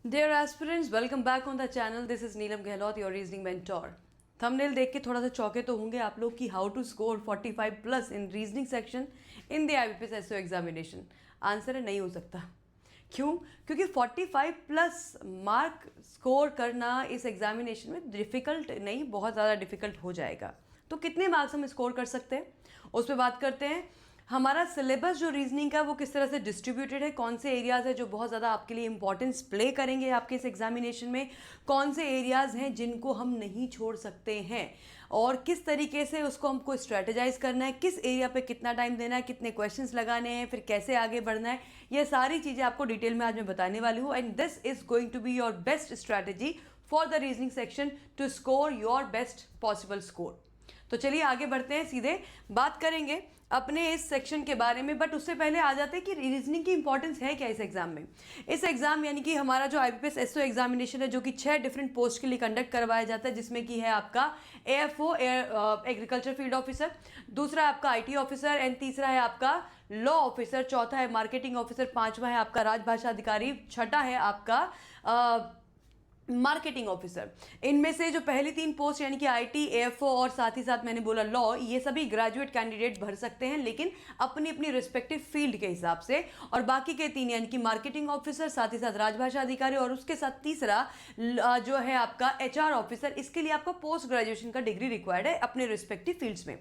Dear aspirants, welcome back on the channel. This is Neelam Gehlot, your reasoning mentor. Thumbnail देख के थोड़ा सा चौके तो होंगे आप लोग कि how to score 45 plus in reasoning section in the IBPS SO examination. आंसर है नहीं हो सकता. क्यों? क्योंकि 45 प्लस मार्क स्कोर करना इस एग्जामिनेशन में डिफ़िकल्ट नहीं, बहुत ज़्यादा डिफ़िकल्ट हो जाएगा. तो कितने मार्क्स हम स्कोर कर सकते हैं उस पर बात करते हैं. हमारा सिलेबस जो रीजनिंग का वो किस तरह से डिस्ट्रीब्यूटेड है, कौन से एरियाज़ है जो बहुत ज़्यादा आपके लिए इंपॉर्टेंस प्ले करेंगे आपके इस एग्जामिनेशन में, कौन से एरियाज़ हैं जिनको हम नहीं छोड़ सकते हैं, और किस तरीके से उसको हमको स्ट्रेटेजाइज करना है, किस एरिया पे कितना टाइम देना है, कितने क्वेश्चंस लगाने हैं, फिर कैसे आगे बढ़ना है. ये सारी चीज़ें आपको डिटेल में आज मैं बताने वाली हूँ. And this is going to be your best strategy for the reasoning section to score your best possible score. तो चलिए आगे बढ़ते हैं, सीधे बात करेंगे अपने इस सेक्शन के बारे में. बट उससे पहले आ जाते हैं कि रीजनिंग की इंपॉर्टेंस है क्या इस एग्जाम में. इस एग्जाम यानी कि हमारा जो IBPS SO एग्जामिनेशन है जो कि 6 डिफरेंट पोस्ट के लिए कंडक्ट करवाया जाता है, जिसमें कि है आपका AFO एग्रीकल्चर फील्ड ऑफिसर, दूसरा है आपका IT ऑफिसर, एंड तीसरा है आपका लॉ ऑफिसर, चौथा है मार्केटिंग ऑफिसर, पांचवा है आपका राजभाषा अधिकारी, छठा है आपका मार्केटिंग ऑफिसर. इनमें से जो पहली 3 पोस्ट यानी कि IT, AFO और साथ ही साथ मैंने बोला लॉ, ये सभी ग्रेजुएट कैंडिडेट भर सकते हैं, लेकिन अपनी अपनी रिस्पेक्टिव फील्ड के हिसाब से. और बाकी के 3 यानी कि मार्केटिंग ऑफिसर, साथ ही साथ राजभाषा अधिकारी, और उसके साथ तीसरा जो है आपका HR ऑफिसर, इसके लिए आपको पोस्ट ग्रेजुएशन का डिग्री रिक्वायर्ड है अपने रिस्पेक्टिव फील्ड्स में.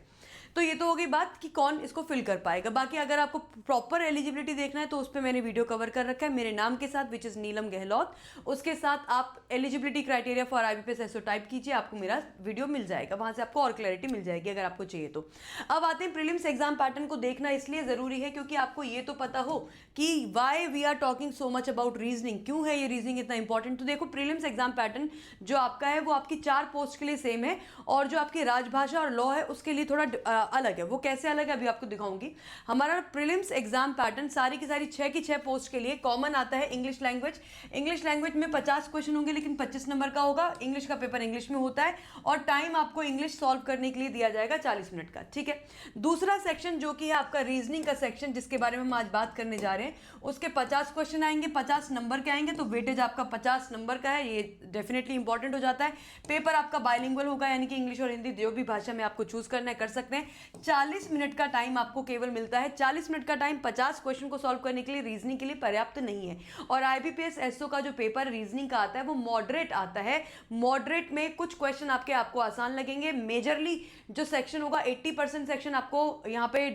तो ये तो हो गई बात कि कौन इसको फिल कर पाएगा. बाकी अगर आपको प्रॉपर एलिजिबिलिटी देखना है तो उस पर मैंने वीडियो कवर कर रखा है मेरे नाम के साथ, विच इज़ नीलम गहलोत. उसके साथ आप eligibility criteria for IBPS SO type कीजिए, आपको मेरा वीडियो मिल जाएगा, वहां से आपको और क्लैरिटी मिल जाएगी अगर आपको चाहिए तो. अब आते हैं प्रीलिम्स एग्जाम पैटर्न को देखना इसलिए ज़रूरी है क्योंकि आपको ये तो पता हो कि why we are talking so much about reasoning, क्यों है ये रीजनिंग इतना इंपॉर्टेंट. तो देखो, प्रीलिम्स एग्जाम पैटर्न जो आपका है वो आपकी 4 पोस्ट के लिए सेम है, और जो आपकी राजभाषा और लॉ है उसके लिए थोड़ा अलग है. वो कैसे अलग है अभी आपको दिखाऊंगी. हमारा प्रीलिम्स एग्जाम पैटर्न सारी की सारी 6 की 6 पोस्ट के लिए कॉमन आता है. इंग्लिश लैंग्वेज, इंग्लिश लैंग्वेज में 50 क्वेश्चन होंगे लेकिन 25 नंबर का होगा. इंग्लिश का पेपर इंग्लिश में होता है और टाइम आपको इंग्लिश सॉल्व करने के लिए दिया जाएगा 40 मिनट का. ठीक है. दूसरा सेक्शन जो कि है आपका रीजनिंग का सेक्शन, जिसके बारे में हम आज बात करने जा रहे हैं, उसके 50 क्वेश्चन आएंगे, 50 नंबर के आएंगे, तो वेटेज आपका 50 नंबर का है. ये डेफिनेटली इंपॉर्टेंट हो जाता है. पेपर आपका बाइलिंगुअल होगा यानी कि इंग्लिश और हिंदी जो भी भाषा में आपको चूज करना है कर सकते हैं. 40 मिनट का टाइम आपको केवल मिलता है. 40 मिनट का टाइम 50 क्वेश्चन को सॉल्व करने के लिए रीजनिंग के लिए पर्याप्त नहीं है. और IBPS SO का जो पेपर रीजनिंग का आता है वो मॉडरेट आता है. मॉडरेट में कुछ क्वेश्चन आपको आसान लगेंगे. मेजरली जो सेक्शन होगा 80% सेक्शन आपको यहाँ पे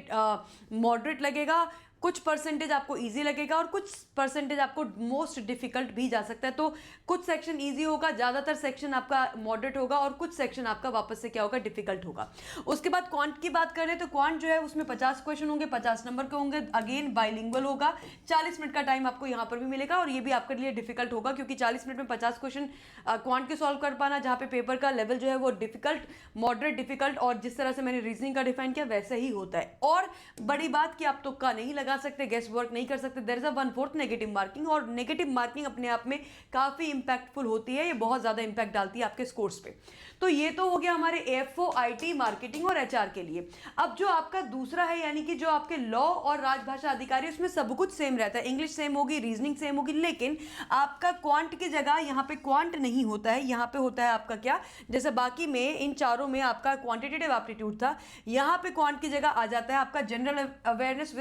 मॉडरेट लगेगा, कुछ परसेंटेज आपको इजी लगेगा और कुछ परसेंटेज आपको मोस्ट डिफिकल्ट भी जा सकता है. तो कुछ सेक्शन इजी होगा, ज़्यादातर सेक्शन आपका मॉडरेट होगा, और कुछ सेक्शन आपका वापस से क्या होगा, डिफिकल्ट होगा. उसके बाद क्वांट की बात करें तो क्वांट जो है उसमें 50 क्वेश्चन होंगे, 50 नंबर के होंगे, अगेन बाइलिंगुअल होगा. 40 मिनट का टाइम आपको यहाँ पर भी मिलेगा, और ये भी आपके लिए डिफिकल्ट होगा क्योंकि 40 मिनट में 50 क्वेश्चन क्वांट के सॉल्व कर पाना, जहाँ पे पेपर का लेवल जो है वो डिफिकल्ट, मॉडरेट, डिफिकल्ट, और जिस तरह से मैंने रीजनिंग का डिफाइन किया वैसे ही होता है. और बड़ी बात कि आप तुक्का नहीं लगा सकते, गेस वर्क नहीं कर सकते. There is a 1/4 negative marking, और नेगेटिव मार्किंग अपने आप में काफी इंपैक्टफुल होती है. ये बहुत ज्यादा इंपैक्ट डालती है आपके स्कोर्स पे. तो ये तो हो गया हमारे AFO, IT, मार्केटिंग और HR के लिए. अब जो आपका दूसरा है यानी कि जो आपके लॉ और राजभाषा अधिकारी, उसमें सब कुछ सेम रहता है. इंग्लिश सेम होगी, रीजनिंग सेम होगी, लेकिन आपका क्वांट की जगह यहाँ पे क्वांट नहीं होता है. यहाँ पे होता है आपका क्या, जैसे बाकी में इन चारों में आपका क्वांटिटेटिव एप्टीट्यूड था, यहाँ पे क्वांट की जगह आ जाता है आपका general awareness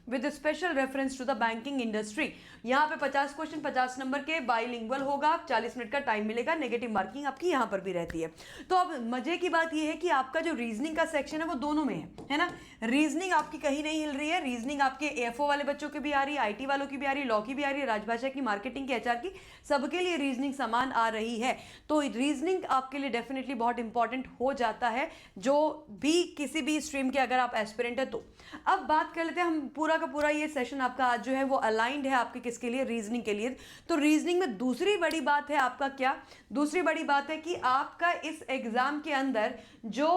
with special reference to the banking industry. यहाँ पे 50 क्वेश्चन 50 नंबर के, बाइलिंगुअल होगा, 40 मिनट का टाइम मिलेगा, नेगेटिव मार्किंग आपकी यहाँ पर भी रहती है. तो अब मजे की बात यह है कि आपका जो रीजनिंग का सेक्शन है वो दोनों में है ना. रीजनिंग आपकी कहीं नहीं हिल रही है. रीजनिंग आपके AFO वाले बच्चों की भी आ रही है, IT वालों की भी आ रही है, लॉ की भी आ रही है, राजभाषा की, मार्केटिंग की, HR की, सबके लिए रीजनिंग समान आ रही है. तो रीजनिंग आपके लिए डेफिनेटली बहुत इंपॉर्टेंट हो जाता है, जो भी किसी भी स्ट्रीम के अगर आप एस्पिरेंट है तो. अब बात कर लेते हैं हम, पूरा का पूरा ये सेशन आपका आज जो है वो अलाइंड है आपके किसके लिए, रीजनिंग के लिए. तो रीजनिंग में दूसरी बड़ी बात है आपका क्या, दूसरी बड़ी बात है कि आपका इस एग्जाम के अंदर जो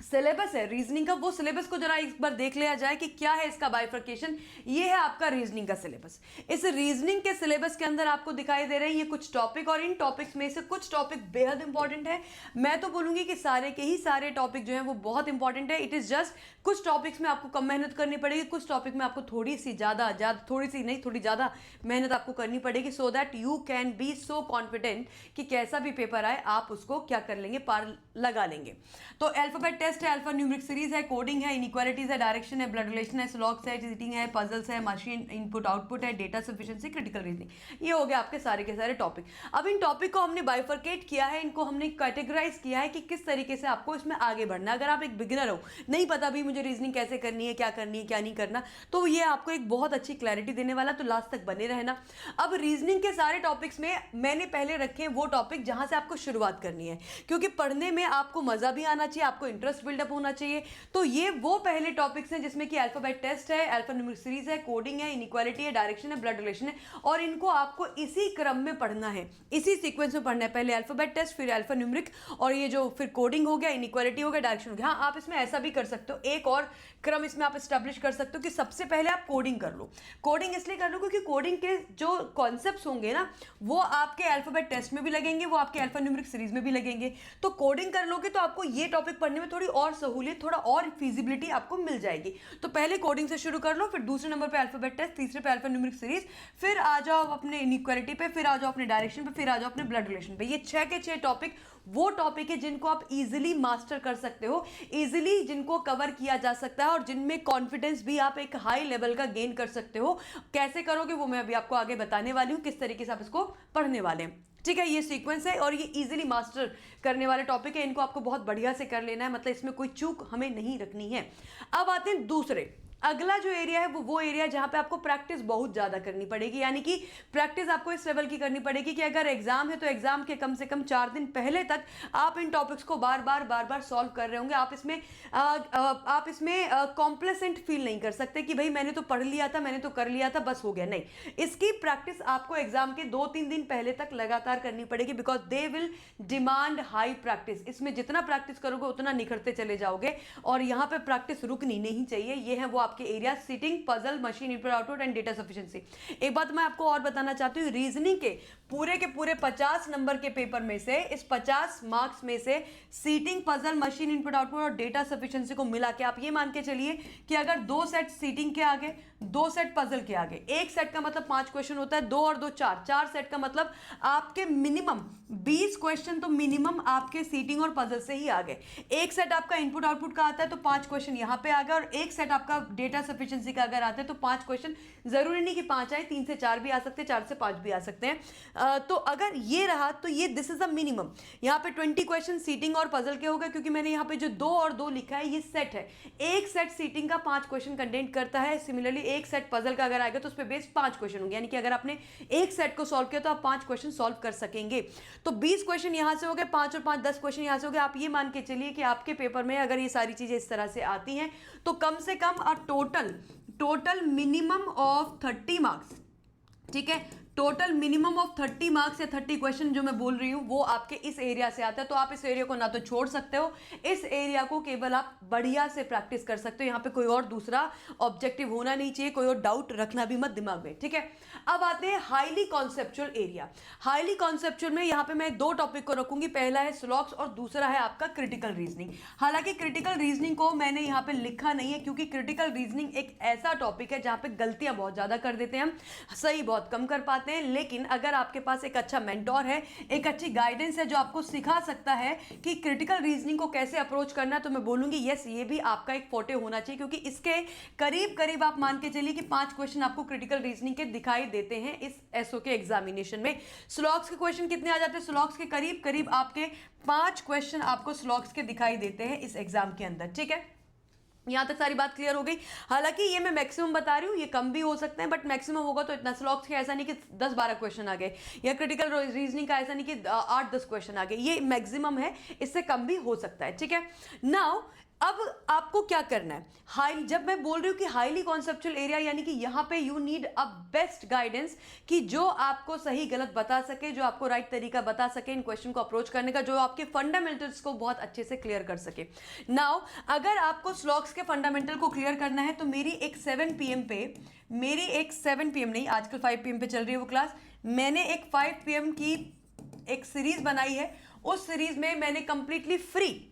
सिलेबस है रीजनिंग का, वो सिलेबस को जरा एक बार देख लिया जाए कि क्या है इसका बाइफर्केशन। ये है आपका रीजनिंग का सिलेबस। इस रीजनिंग के सिलेबस के अंदर आपको दिखाई दे रहे हैं ये कुछ टॉपिक, और इन टॉपिक्स में से कुछ टॉपिक बेहद इंपॉर्टेंट है। मैं तो बोलूंगी कि सारे के ही सारे टॉपिक जो हैं वो बहुत इंपॉर्टेंट है। इट इज जस्ट कुछ टॉपिक्स में आपको कम मेहनत करनी पड़ेगी, कुछ टॉपिक में आपको थोड़ी सी ज़्यादा थोड़ी सी नहीं, थोड़ी ज़्यादा मेहनत आपको करनी पड़ेगी, so that you can be so confident कि कैसा भी पेपर आए आप उसको क्या कर लेंगे, पार लगा लेंगे। तो अल्फाबेट टेस्ट है, अल्फा न्यूमेरिक सीरीज है, कोडिंग है, इनइक्वालिटीज है, डायरेक्शन है, ब्लड रिलेशन है, स्लॉग्स है, चीटिंग है, पजल्स है, मशीन इनपुट आउटपुट है, डेटा सफिशिएंसी, क्रिटिकल रीजनिंग। ये हो गया आपके सारे के सारे टॉपिक। अब इन टॉपिक को हमने बाइफर्केट किया है, इनको हमने कैटेगराइज किया है कि किस तरीके से आपको इसमें आगे बढ़ना है। अगर आप एक बिगिनर हो, नहीं पता भी मुझे रीजनिंग कैसे करनी है, क्या करनी है, क्या नहीं करना, तो ये आपको एक बहुत अच्छी क्लैरिटी देने वाला, तो लास्ट तक बने रहना। अब रीजनिंग के सारे टॉपिक्स में मैंने पहले रखे वो टॉपिक जहां से आपको शुरुआत करनी है, क्योंकि पढ़ने में आपको मजा भी आना चाहिए, आपको इंटरेस्ट बिल्डअप होना चाहिए। तो ये वो पहले टॉपिक्स हैं जिसमें कि अल्फाबेट टेस्ट है, अल्फा न्यूमेरिक सीरीज है, कोडिंग है, इनइक्वालिटी है, डायरेक्शन है, ब्लड रिलेशन है, और इनको आपको इसी क्रम में पढ़ना है, इसी सीक्वेंस में पढ़ना है। पहले अल्फाबेट टेस्ट, फिर अल्फा न्यूमेरिक, और ये जो फिर कोडिंग हो गया, इनइक्वालिटी हो गया, डायरेक्शन हो गया। हाँ, आप इसमें ऐसा भी कर सकते हो, एक और क्रम इसमें आप एस्टेब्लिश कर सकते हो कि सबसे पहले आप कोडिंग कर लो। कोडिंग इसलिए कर लो क्योंकि कोडिंग के जो कॉन्सेप्ट्स होंगे ना, वो आपके अल्फाबेट टेस्ट में भी लगेंगे, वो आपके अल्फा न्यूमेरिक सीरीज में भी लगेंगे। तो कोडिंग कर लोगे तो आपको ये टॉपिक पढ़ने में थोड़ी और सहूलियत, थोड़ा और फिजिबिलिटी आपको मिल जाएगी। तो पहले कोडिंग से शुरू कर लो, फिर दूसरे नंबर पे अल्फाबेट टेस्ट, तीसरे पे अल्फा न्यूमेरिक सीरीज, फिर आ जाओ अपने इनइक्वालिटी पे, फिर आ जाओ अपने डायरेक्शन पे, फिर आ जाओ अपने ब्लड रिलेशन पे। ये 6 के 6 टॉपिक वो टॉपिक है जिनको आप इजीली मास्टर कर सकते हो, इजीली जिनको कवर किया जा सकता है, और जिनमें कॉन्फिडेंस भी आप एक हाई लेवल का गेन कर सकते हो। कैसे करोगे वो मैं अभी आपको आगे बताने वाली हूं, किस तरीके से आप इसको पढ़ने वाले हैं। ठीक है, ये सीक्वेंस है और ये इजीली मास्टर करने वाले टॉपिक है, इनको आपको बहुत बढ़िया से कर लेना है, मतलब इसमें कोई चूक हमें नहीं रखनी है। अब आते हैं दूसरे, अगला जो एरिया है वो एरिया जहां पे आपको प्रैक्टिस बहुत ज्यादा करनी पड़ेगी, यानी कि प्रैक्टिस आपको इस लेवल की करनी पड़ेगी कि अगर एग्जाम है तो एग्जाम के कम से कम 4 दिन पहले तक आप इन टॉपिक्स को बार बार सॉल्व कर रहे होंगे। आप इसमें कॉम्प्लेसेंट फील नहीं कर सकते कि भाई मैंने तो पढ़ लिया था, मैंने तो कर लिया था, बस हो गया। नहीं, इसकी प्रैक्टिस आपको एग्जाम के 2-3 दिन पहले तक लगातार करनी पड़ेगी, because they will demand high practice. इसमें जितना प्रैक्टिस करोगे उतना निखरते चले जाओगे, और यहाँ पे प्रैक्टिस रुकनी नहीं चाहिए। ये है वो आपके area, seating, puzzle, machine input output and data sufficiency. एक बात मैं आपको और बताना चाहती हूँ, रीजनिंग के पूरे 50 नंबर के पेपर में से, इस 50 मार्क्स में से seating, puzzle, machine input output और डेटा सफिशिएंसी को मिला के आप ये मान के चलिए कि अगर 2 सेट सीटिंग के आगे, 2 सेट पजल के आगे, एक सेट का मतलब 5 क्वेश्चन होता है, 2 और 2 4 सेट का मतलब आपके मिनिमम 20 क्वेश्चन तो मिनिमम आपके सीटिंग और पजल से ही आ गए। एक सेट आपका इनपुट आउटपुट का आता है तो 5 क्वेश्चन यहां पे आ गए, और एक सेट आपका डेटा सफिशिएंसी का अगर आता है तो 5 क्वेश्चन, जरूरी नहीं कि 5 आए, 3 से 4 भी आ सकते हैं, 4 से 5 भी आ सकते हैं। तो अगर ये रहा तो ये दिस इज अ मिनिमम। यहाँ पे 20 क्वेश्चन सीटिंग और पजल के हो गए, क्योंकि मैंने यहाँ पे जो 2 और 2 लिखा है ये सेट है। एक सेट सीटिंग का 5 क्वेश्चन कंटेंट करता है, सिमिलरली एक सेट पजल का अगर आएगा तो उस पर बेस 5 क्वेश्चन होंगे, यानी कि अगर आपने एक सेट को सॉल्व किया तो आप 5 क्वेश्चन सॉल्व कर सकेंगे। तो 20 क्वेश्चन यहां से हो गए, 5 और 5 10 क्वेश्चन यहां से हो गए। आप ये मान के चलिए कि आपके पेपर में अगर ये सारी चीजें इस तरह से आती हैं तो कम से कम टोटल मिनिमम ऑफ 30 मार्क्स, ठीक है, टोटल मिनिमम ऑफ 30 मार्क्स या 30 क्वेश्चन जो मैं बोल रही हूं वो आपके इस एरिया से आता है। तो आप इस एरिया को ना तो छोड़ सकते हो, इस एरिया को केवल आप बढ़िया से प्रैक्टिस कर सकते हो। यहां पे कोई और दूसरा ऑब्जेक्टिव होना नहीं चाहिए, कोई और डाउट रखना भी मत दिमाग में, ठीक है। अब आते हैं highly conceptual area. Highly conceptual में यहां पे मैं 2 टॉपिक को रखूंगी, पहला है स्लॉग्स और दूसरा है आपका क्रिटिकल रीजनिंग। हालांकि क्रिटिकल रीजनिंग को मैंने यहां पे लिखा नहीं है, क्योंकि क्रिटिकल रीजनिंग एक ऐसा टॉपिक है जहां पे गलतियां बहुत ज्यादा कर देते हैं हम, सही बहुत कम कर पाते हैं। लेकिन अगर आपके पास एक अच्छा मेंटोर है, एक अच्छी गाइडेंस है जो आपको सिखा सकता है कि क्रिटिकल रीजनिंग को कैसे अप्रोच करना है, तो मैं बोलूंगी यस, ये भी आपका एक फोटे होना चाहिए, क्योंकि इसके करीब आप मान के चलिए कि 5 क्वेश्चन आपको क्रिटिकल रीजनिंग के दिखाई देते हैं इस एसओ के एग्जामिनेशन में। स्लॉग्स के क्वेश्चन कितने आ जाते हैं? स्लॉग्स के करीब आपके 5 क्वेश्चन आपको स्लॉग्स के दिखाई देते हैं इस एग्जाम के अंदर, ठीक है। यहां तक सारी बात क्लियर हो गई। हालांकि ये मैं मैक्सिमम बता रही हूँ, ये कम भी हो सकते हैं, बट मैक्सिमम होगा तो इतना। स्लॉग्स के ऐसा नहीं कि 10-12 क्वेश्चन आ गए, या क्रिटिकल रीजनिंग का ऐसा नहीं कि 8-10 क्वेश्चन आ गए, ये मैक्सिमम है, इससे कम भी हो सकता है, ठीक है। नाउ अब आपको क्या करना है, हाई, जब मैं बोल रही हूँ कि हाईली कॉन्सेप्चुअल एरिया, यानी कि यहाँ पे you need a best guidance, कि जो आपको सही गलत बता सके, जो आपको राइट तरीका बता सके इन क्वेश्चन को अप्रोच करने का, जो आपके फंडामेंटल्स को बहुत अच्छे से क्लियर कर सके। नाउ अगर आपको स्लॉग्स के फंडामेंटल को क्लियर करना है तो मेरी एक 7 PM पे, मेरी एक 7 PM नहीं, आजकल 5 PM पे चल रही है वो क्लास, मैंने एक 5 PM की एक सीरीज बनाई है। उस सीरीज में मैंने कंप्लीटली फ्री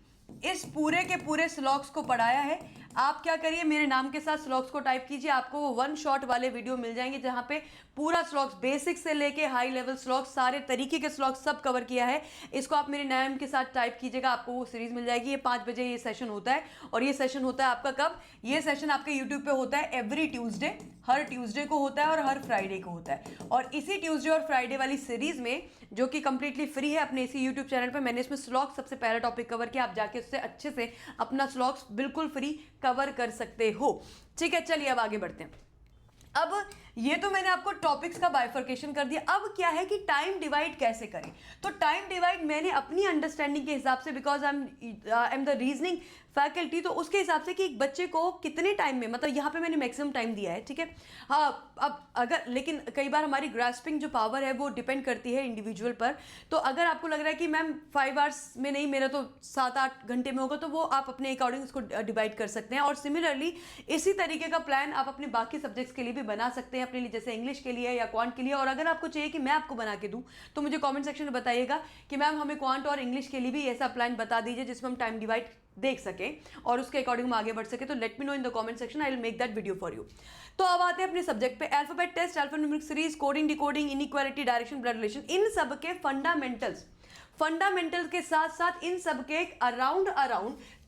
इस पूरे के पूरे स्लॉग्स को पढ़ाया है। आप क्या करिए, मेरे नाम के साथ स्लॉग्स को टाइप कीजिए, आपको वो 1 शॉट वाले वीडियो मिल जाएंगे जहां पे पूरा स्लॉग्स बेसिक से लेके हाई लेवल स्लॉग्स, सारे तरीके के स्लॉग्स सब कवर किया है। इसको आप मेरे नाम के साथ टाइप कीजिएगा, आपको वो सीरीज मिल जाएगी। ये 5 बजे ये सेशन होता है, और ये सेशन होता है आपका कब, ये सेशन आपके यूट्यूब पे होता है एवरी ट्यूसडे, हर ट्यूसडे को होता है और हर फ्राइडे को होता है। और इसी ट्यूसडे और फ्राइडे वाली सीरीज में, जो कि कंप्लीटली फ्री है अपने इसी यूट्यूब चैनल पर, मैंने इसमें स्लॉग्स सबसे पहला टॉपिक कवर किया। आप जाके उससे अच्छे से अपना स्लॉग्स बिल्कुल फ्री कवर कर सकते हो। ठीक है, चलिए अब आगे बढ़ते हैं। अब ये तो मैंने आपको टॉपिक्स का बाइफर्केशन कर दिया। अब क्या है कि टाइम डिवाइड कैसे करें, तो टाइम डिवाइड मैंने अपनी अंडरस्टैंडिंग के हिसाब से, because I am the reasoning faculty, तो उसके हिसाब से कि एक बच्चे को कितने टाइम में, मतलब यहाँ पे मैंने मैक्सिमम टाइम दिया है, ठीक है। हाँ, अब अगर, लेकिन कई बार हमारी ग्रास्पिंग जो पावर है वो डिपेंड करती है इंडिविजुअल पर। तो अगर आपको लग रहा है कि मैम 5 आवर्स में नहीं, मेरा तो 7-8 घंटे में होगा, तो वो आप अपने अकॉर्डिंग उसको डिवाइड कर सकते हैं। और सिमिलरली इसी तरीके का प्लान आप अपने बाकी सब्जेक्ट्स के लिए भी बना सकते हैं, अपने लिए, जैसे इंग्लिश के लिए या क्वांट के लिए। और अगर आपको चाहिए कि मैं आपको बना के दूं तो मुझे कमेंट सेक्शन में बताइएगा कि मैम हमें क्वांट और इंग्लिश के लिए भी ऐसा प्लान बता दीजिए जिसमें हम टाइम डिवाइड देख सकें और उसके अकॉर्डिंग हम आगे बढ़ सके। तो let me know in the comment section, I will make that video for you. तो अब आते हैं अपने सब्जेक्ट पे, alphabet test, alphanumeric series, coding, decoding, inequality, direction, blood relation, इन सब के फंडामेंटल्स के साथ साथ इन सब के अराउंड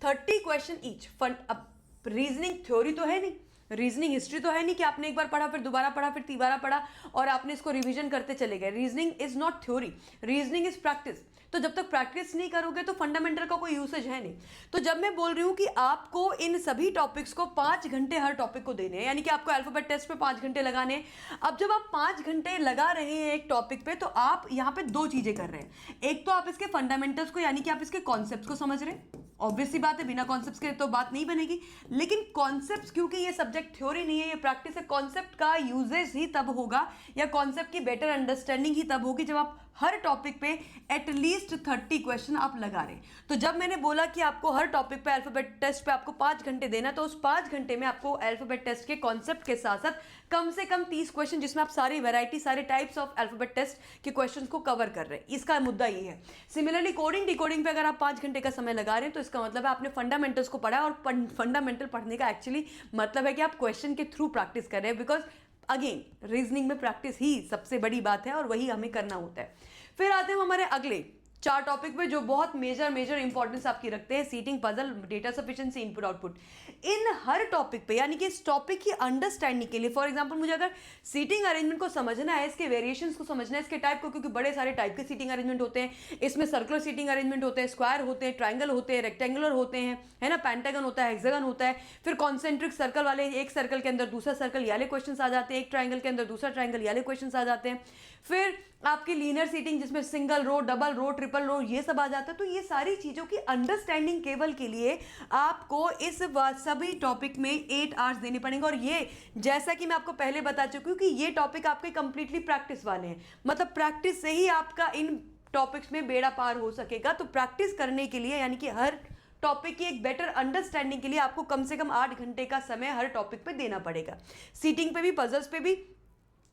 30 क्वेश्चन ईच। अब रीजनिंग थ्योरी तो है नहीं, रीजनिंग हिस्ट्री तो है नहीं कि आपने एक बार पढ़ा, फिर दोबारा पढ़ा, फिर तीसरा पढ़ा और आपने इसको रिवीजन करते चले गए। Reasoning is not theory, reasoning is practice. तो जब तक प्रैक्टिस नहीं करोगे तो फंडामेंटल का कोई यूसेज है नहीं। तो जब मैं बोल रही हूँ कि आपको इन सभी टॉपिक्स को 5 घंटे हर टॉपिक को देने हैं, यानी कि आपको अल्फाबेट टेस्ट पे 5 घंटे लगाने हैं। अब जब आप 5 घंटे लगा रहे हैं एक टॉपिक पे, तो आप यहाँ पे 2 चीजें कर रहे हैं। एक तो आप इसके फंडामेंटल्स को, यानी कि आप इसके कॉन्सेप्ट्स को समझ रहे हैं। ऑब्वियसली बात है, बिना कॉन्सेप्ट्स के तो बात नहीं बनेगी। लेकिन कॉन्सेप्ट्स, क्योंकि ये सब्जेक्ट थ्योरी नहीं है, ये प्रैक्टिस है, कॉन्सेप्ट का यूजेज ही तब होगा या कॉन्सेप्ट की बेटर अंडरस्टैंडिंग ही तब होगी जब आप हर टॉपिक पे एटलीस्ट 30 क्वेश्चन आप लगा रहे हैं। तो जब मैंने बोला कि आपको हर टॉपिक पे अल्फाबेट टेस्ट पे आपको 5 घंटे देना, तो उस 5 घंटे में आपको अल्फाबेट टेस्ट के कॉन्सेप्ट के साथ साथ कम से कम 30 क्वेश्चन, जिसमें आप सारी वैरायटी, सारे टाइप्स ऑफ अल्फाबेट टेस्ट के क्वेश्चन को कवर कर रहे हैं। इसका मुद्दा ये है। सिमिलरली कोडिंग, डिकोडिंग पे अगर आप 5 घंटे का समय लगा रहे हैं, तो इसका मतलब है आपने फंडामेंटल्स को पढ़ा है। और फंडामेंटल पढ़ने का एक्चुअली मतलब है कि आप क्वेश्चन के थ्रू प्रैक्टिस कर रहे हैं, बिकॉज अगेन रीजनिंग में प्रैक्टिस ही सबसे बड़ी बात है और वही हमें करना होता है। फिर आते हैं हमारे अगले 4 टॉपिक पे जो बहुत मेजर इंपॉर्टेंस आपकी रखते हैं, seating, puzzle, data sufficiency, input output. इन हर टॉपिक पे, यानी कि इस टॉपिक की अंडरस्टैंडिंग के लिए, फॉर एग्जांपल मुझे अगर सीटिंग अरेंजमेंट को समझना है, इसके वेरिएशंस को समझना है, इसके टाइप को, क्योंकि बड़े सारे टाइप के सीटिंग अरेंजमेंट होते हैं। इसमें सर्कुलर सीटिंग अरेंजमेंट होते हैं, स्क्वायर होते हैं, ट्राइंगल होते हैं, रेक्टेंगुलर होते हैं, है ना, पेंटागन होता है, हेक्सागन होता है। फिर कॉन्सेंट्रिक सर्कल वाले, एक सर्कल के अंदर दूसरा सर्कल, ये वाले क्वेश्चन आ जाते हैं। एक ट्राइंगल के अंदर दूसरा ट्राइंगल, ये वाले क्वेश्चन आ जाते हैं। फिर आपकी लीनियर सीटिंग, जिसमें single row, double row, triple row, ये सब आ जाता है। तो ये सारी चीजों की अंडरस्टैंडिंग केवल के लिए आपको इस सभी टॉपिक में 8 आवर्स देने पड़ेंगे। और ये, जैसा कि मैं आपको पहले बता चुकी हूँ कि ये टॉपिक आपके कंप्लीटली प्रैक्टिस वाले हैं, मतलब प्रैक्टिस से ही आपका इन टॉपिक्स में बेड़ा पार हो सकेगा। तो प्रैक्टिस करने के लिए, यानी कि हर टॉपिक की एक बेटर अंडरस्टैंडिंग के लिए आपको कम से कम 8 घंटे का समय हर टॉपिक पे देना पड़ेगा। सीटिंग पे भी, पजल्स पे भी।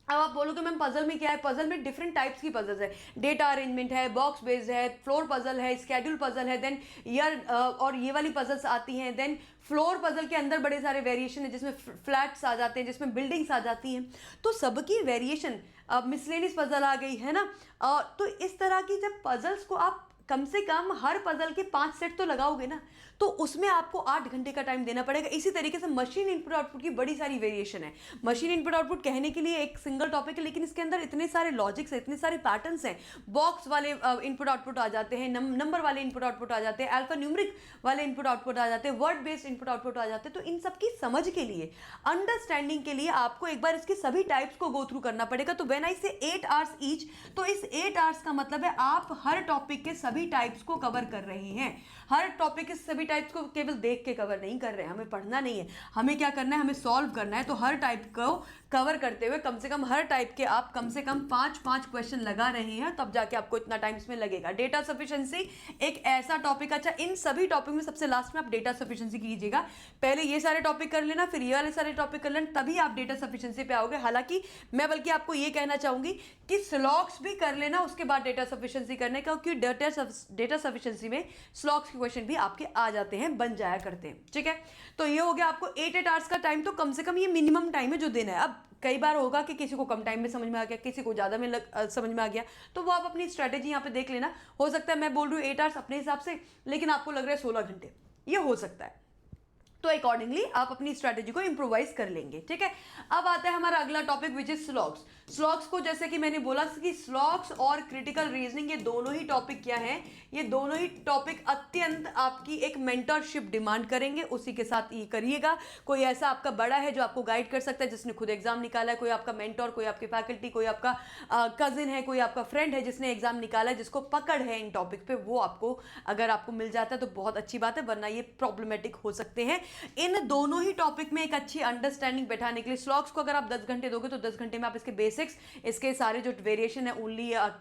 अब आप बोलोगे मैम पजल में क्या है? पजल में डिफरेंट टाइप्स की पजल्स है। डेटा अरेंजमेंट है, बॉक्स बेस्ड है, फ्लोर पजल है, स्केड्यूल पजल है, देन ईयर और ये वाली पजल्स आती हैं। देन फ्लोर पजल के अंदर बड़े सारे वेरिएशन है, जिसमें फ्लैट्स आ जाते हैं, जिसमें बिल्डिंग्स आ जाती हैं। तो सबकी वेरिएशन, अब मिसलेनियस पजल आ गई है ना। तो इस तरह की जब पजल्स को आप कम से कम हर पजल के 5 सेट तो लगाओगे ना, तो उसमें आपको 8 घंटे का टाइम देना पड़ेगा। इसी तरीके से मशीन इनपुट आउटपुट की बड़ी सारी वेरिएशन है। मशीन इनपुट आउटपुट कहने के लिए एक सिंगल टॉपिक है, लेकिन इसके अंदर इतने सारे लॉजिक्स हैं, इतने सारे पैटर्न्स हैं। बॉक्स वाले इनपुट आउटपुट आ जाते हैं, नंबर वाले इनपुट आउटपुट आ जाते हैं, अल्फा न्यूमेरिक वाले इनपुट आउटपुट आ जाते हैं, वर्ड बेस्ड इनपुट आउटपुट आ जाते हैं। तो इन सबकी समझ के लिए, अंडरस्टैंडिंग के लिए आपको एक बार इसके सभी टाइप्स को गो थ्रू करना पड़ेगा। तो व्हेन आई से 8 आवर्स ईच, तो इस 8 आवर्स का मतलब है आप हर टॉपिक के सभी सभी टाइप्स को कवर कर रहे हैं। हर टॉपिक के सभी टाइप्स को केवल देख के कवर नहीं कर रहे हैं, हमें पढ़ना नहीं है, हमें क्या करना है, हमें सॉल्व करना है। तो हर टाइप को कवर करते हुए कम से कम हर टाइप के आप कम से कम 5-5 क्वेश्चन लगा रहे हैं, तब जाके आपको इतना टाइम इसमें लगेगा। डेटा सफिशिएंसी एक ऐसा टॉपिक, अच्छा इन सभी टॉपिक में सबसे लास्ट में आप डेटा सफिशिएंसी कीजिएगा। पहले ये सारे टॉपिक कर लेना, फिर ये वाले सारे टॉपिक कर लेना, तभी आप डेटा सफिशिएंसी पे आओगे। हालांकि मैं बल्कि आपको ये कहना चाहूंगी कि स्लॉक्स भी कर लेना उसके बाद डेटा सफिशिएंसी करने का, क्योंकि डेटा सफिशिएंसी में स्लॉक्स के क्वेश्चन भी आपके आ जाते हैं, बन जाया करते हैं। ठीक है, तो ये हो गया आपको 8 आवर्स का टाइम, तो कम से कम ये मिनिमम टाइम है जो देना है। अब कई बार होगा कि किसी को कम टाइम में समझ में आ गया, किसी को ज़्यादा में समझ में आ गया, तो वो आप अपनी स्ट्रैटेजी यहाँ पे देख लेना। हो सकता है मैं बोल रही हूँ 8 आवर्स अपने हिसाब से, लेकिन आपको लग रहा है 16 घंटे, ये हो सकता है। तो अकॉर्डिंगली आप अपनी स्ट्रैटेजी को इंप्रोवाइज कर लेंगे। ठीक है, अब आता है हमारा अगला टॉपिक विच इज स्लॉक्स। स्लॉक्स को जैसे कि मैंने बोला कि स्लॉक्स और क्रिटिकल रीजनिंग ये दोनों ही टॉपिक क्या है, ये दोनों ही टॉपिक अत्यंत आपकी एक मेंटरशिप डिमांड करेंगे, उसी के साथ ये करिएगा। कोई ऐसा आपका बड़ा है जो आपको गाइड कर सकता है, जिसने खुद एग्जाम निकाला है, कोई आपका मेंटर, कोई आपकी फैकल्टी, कोई आपका कजिन है, कोई आपका फ्रेंड है जिसने एग्जाम निकाला है, जिसको पकड़ है इन टॉपिक पे, वो आपको अगर आपको मिल जाता है तो बहुत अच्छी बात है, वरना ये प्रॉब्लमेटिक हो सकते हैं। इन दोनों ही टॉपिक में एक अच्छी अंडरस्टैंडिंग बैठाने के लिए स्लॉक्स को अगर आप 10 घंटे दोगे तो 10 घंटे में आप इसके बेसिक्स, इसके सारे जो वेरिएशन है,